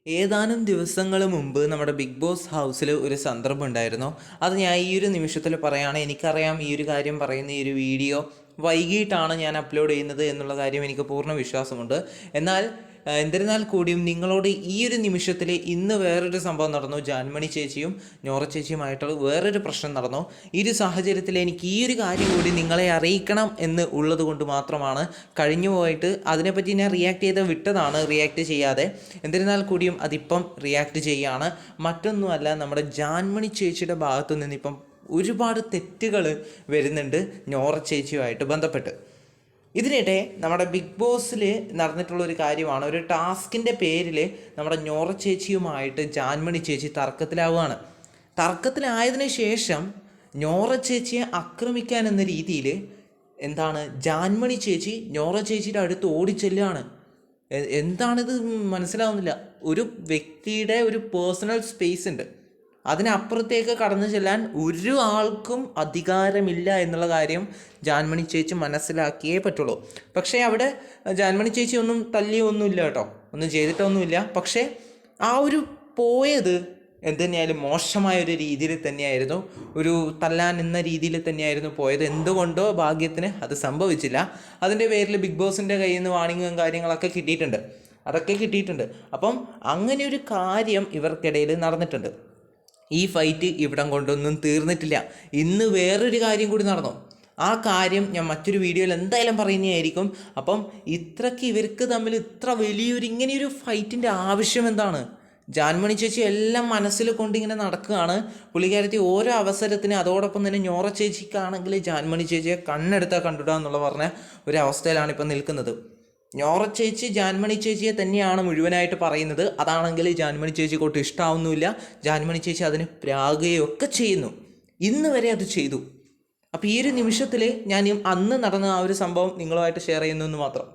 ഏതാനും ദിവസങ്ങൾ മുമ്പ് നമ്മുടെ ബിഗ് ബോസ് ഹൗസിൽ ഒരു സന്ദർഭം ഉണ്ടായിരുന്നു. അത് ഞാൻ ഈ ഒരു നിമിഷത്തിൽ പറയുകയാണ്. എനിക്കറിയാം ഈ ഒരു കാര്യം പറയുന്ന ഈ ഒരു വീഡിയോ വൈകിട്ടാണ് ഞാൻ അപ്ലോഡ് ചെയ്യുന്നത് എന്നുള്ള കാര്യം എനിക്ക് പൂർണ്ണ വിശ്വാസമുണ്ട്. എന്നാൽ എന്നിരുന്നാൽ കൂടിയും നിങ്ങളോട് ഈ ഒരു നിമിഷത്തിൽ ഇന്ന് വേറൊരു സംഭവം നടന്നു. ജാൻമണി ചേച്ചിയും നോറ ചേച്ചിയുമായിട്ടുള്ള വേറൊരു പ്രശ്നം നടന്നു. ഈ ഒരു സാഹചര്യത്തിൽ എനിക്ക് ഈ ഒരു കാര്യം കൂടി നിങ്ങളെ അറിയിക്കണം എന്ന് ഉള്ളത് കൊണ്ട് മാത്രമാണ് കഴിഞ്ഞു പോയിട്ട് അതിനെപ്പറ്റി ഞാൻ റിയാക്ട് ചെയ്ത് വിട്ടതാണ്, റിയാക്ട് ചെയ്യാതെ. എന്നിരുന്നാൽ കൂടിയും അതിപ്പം റിയാക്ട് ചെയ്യുകയാണ്. മറ്റൊന്നുമല്ല, നമ്മുടെ ജാൻമണി ചേച്ചിയുടെ ഭാഗത്തു നിന്നിപ്പം ഒരുപാട് തെറ്റുകൾ വരുന്നുണ്ട് നോറ ചേച്ചിയുമായിട്ട് ബന്ധപ്പെട്ട്. ഇതിനിടെ നമ്മുടെ ബിഗ് ബോസിൽ നടന്നിട്ടുള്ളൊരു കാര്യമാണ്, ഒരു ടാസ്കിൻ്റെ പേരിൽ നമ്മുടെ നോറ ചേച്ചിയുമായിട്ട് ജാൻമണി ചേച്ചി തർക്കത്തിലാവുകയാണ്. തർക്കത്തിലായതിനു ശേഷം നോറ ചേച്ചിയെ ആക്രമിക്കാൻ എന്ന രീതിയിൽ ജാൻമണി ചേച്ചി നോറ ചേച്ചിയുടെ അടുത്ത് ഓടിച്ചെല്ലുകയാണ്. എന്താണിത് മനസ്സിലാവുന്നില്ല. ഒരു വ്യക്തിയുടെ ഒരു പേഴ്സണൽ സ്പേസ് ഉണ്ട്, അതിനപ്പുറത്തേക്ക് കടന്നു ചെല്ലാൻ ഒരു ആൾക്കും അധികാരമില്ല എന്നുള്ള കാര്യം ജാൻമണി ചേച്ചി മനസ്സിലാക്കിയേ പറ്റുള്ളൂ. പക്ഷേ അവിടെ ജാൻമണി ചേച്ചി ഒന്നും തല്ലിയൊന്നുമില്ല കേട്ടോ, ഒന്നും ചെയ്തിട്ടൊന്നുമില്ല. പക്ഷേ ആ ഒരു പോയത് എന്തുതന്നെയായാലും മോശമായൊരു രീതിയിൽ തന്നെയായിരുന്നു, ഒരു തല്ലാൻ എന്ന രീതിയിൽ തന്നെയായിരുന്നു പോയത്. എന്തുകൊണ്ടോ ഭാഗ്യത്തിന് അത് സംഭവിച്ചില്ല. അതിൻ്റെ പേരിൽ ബിഗ് ബോസിൻ്റെ കയ്യിൽ നിന്ന് വാണിങ്ങും കാര്യങ്ങളൊക്കെ കിട്ടിയിട്ടുണ്ട്. അപ്പം അങ്ങനെ ഒരു കാര്യം ഇവർക്കിടയിൽ നടന്നിട്ടുണ്ട്. ഈ ഫൈറ്റ് ഇവിടം കൊണ്ടൊന്നും തീർന്നിട്ടില്ല. ഇന്ന് വേറൊരു കാര്യം കൂടി നടന്നു. ആ കാര്യം ഞാൻ മറ്റൊരു വീഡിയോയിൽ എന്തായാലും പറയുന്നതായിരിക്കും. അപ്പം ഇവർക്ക് തമ്മിൽ ഇത്ര വലിയൊരു ഇങ്ങനെയൊരു ഫൈറ്റിൻ്റെ ആവശ്യം എന്താണ്? ജാൻമണി ചേച്ചി എല്ലാം മനസ്സിൽ കൊണ്ടിങ്ങനെ നടക്കുകയാണ്. പുള്ളിക്കാരത്തി ഓരോ അവസരത്തിന്, അതോടൊപ്പം തന്നെ നോറ ചേച്ചിക്കാണെങ്കിൽ ജാൻമണി ചേച്ചിയെ കണ്ണെടുത്താൽ കണ്ടുവിടുക എന്നുള്ള പറഞ്ഞ ഒരു അവസ്ഥയിലാണ് ഇപ്പം നിൽക്കുന്നത്. നോറ ചേച്ചി ജാൻമണി ചേച്ചിയെ തന്നെയാണ് മുഴുവനായിട്ട് പറയുന്നത്. അതാണെങ്കിൽ ജാൻമണി ചേച്ചിക്ക് ഒട്ടും ഇഷ്ടമാവുന്നില്ല. ജാൻമണി ചേച്ചി അതിന് പ്രാകുകയൊക്കെ ചെയ്യുന്നു. ഇന്ന് വരെ അത് ചെയ്തു. അപ്പോൾ ഈ ഒരു നിമിഷത്തിൽ ഞാൻ അന്ന് നടന്ന ആ ഒരു സംഭവം നിങ്ങളുമായിട്ട് ഷെയർ ചെയ്യുന്നു എന്ന് മാത്രം.